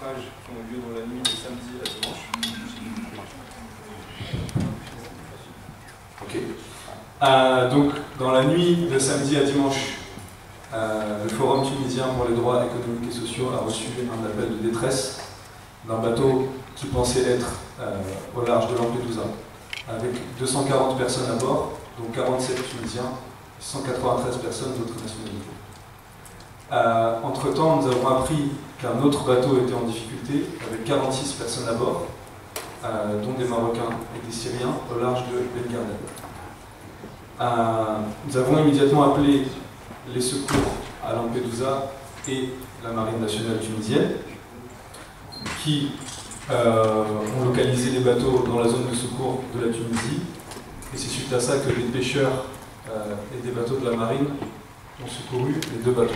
naufrages qui ont lieu dans la nuit de samedi à dimanche. Ok. Donc, dans la nuit de samedi à dimanche, le Forum tunisien pour les droits économiques et sociaux a reçu un appel de détresse d'un bateau qui pensait être au large de Lampedusa, avec 240 personnes à bord, dont 47 Tunisiens et 193 personnes d'autres nationalités. Entre-temps, nous avons appris qu'un autre bateau était en difficulté, avec 46 personnes à bord, dont des Marocains et des Syriens, au large de Ben Gardel. Nous avons immédiatement appelé les secours à Lampedusa et la Marine nationale tunisienne, qui ont localisé les bateaux dans la zone de secours de la Tunisie. Et c'est suite à ça que les pêcheurs et des bateaux de la marine ont secouru les deux bateaux.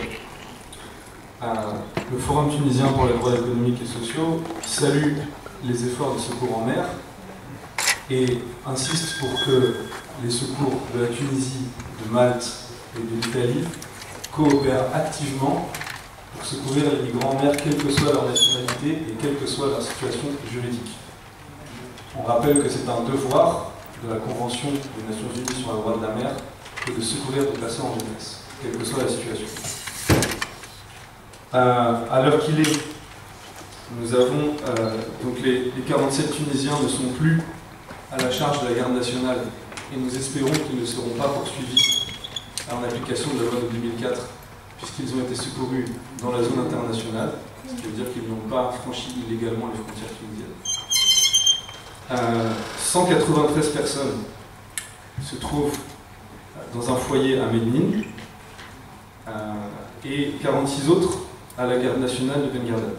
Le Forum tunisien pour les droits économiques et sociaux salue les efforts de secours en mer et insiste pour que les secours de la Tunisie, de Malte et de l'Italie coopèrent activement pour secourir les migrants en mer, quelle que soit leur nationalité et quelle que soit leur situation juridique. On rappelle que c'est un devoir de la Convention des Nations Unies sur le droit de la mer que de secourir des personnes en détresse, quelle que soit la situation. À l'heure qu'il est, nous avons donc les 47 Tunisiens ne sont plus à la charge de la garde nationale et nous espérons qu'ils ne seront pas poursuivis en application de la loi de 2004 puisqu'ils ont été secourus dans la zone internationale, ce qui veut dire qu'ils n'ont pas franchi illégalement les frontières tunisiennes. 193 personnes se trouvent dans un foyer à Médine et 46 autres à la garde nationale de Ben Gardel.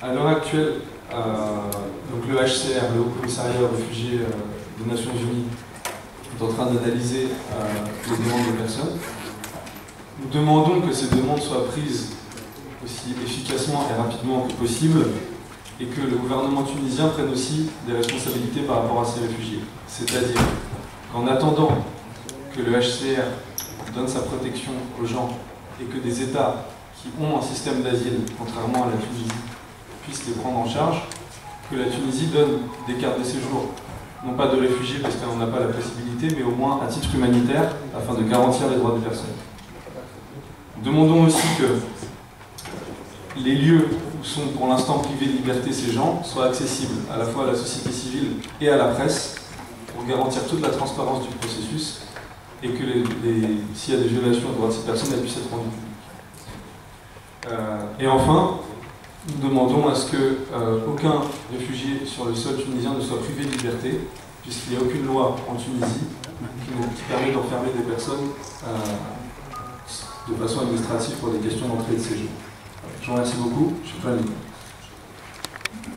À l'heure actuelle, donc le HCR, le Haut Commissariat aux réfugiés des Nations Unies, est en train d'analyser les demandes des personnes. Nous demandons que ces demandes soient prises aussi efficacement et rapidement que possible et que le gouvernement tunisien prenne aussi des responsabilités par rapport à ces réfugiés. C'est-à-dire qu'en attendant que le HCR donne sa protection aux gens et que des États qui ont un système d'asile, contrairement à la Tunisie, puissent les prendre en charge, que la Tunisie donne des cartes de séjour, non pas de réfugiés parce qu'elle n'en a pas la possibilité, mais au moins à titre humanitaire, afin de garantir les droits des personnes. Nous demandons aussi que les lieux où sont pour l'instant privés de liberté ces gens soient accessibles à la fois à la société civile et à la presse, pour garantir toute la transparence du processus, et que s'il y a des violations des droits de ces personnes, elles puissent être rendues publiques. Et enfin, nous demandons à ce qu'aucun réfugié sur le sol tunisien ne soit privé de liberté, puisqu'il n'y a aucune loi en Tunisie qui permet d'enfermer des personnes de façon administrative pour des questions d'entrée et de séjour. Je vous remercie beaucoup, je suis pas libre.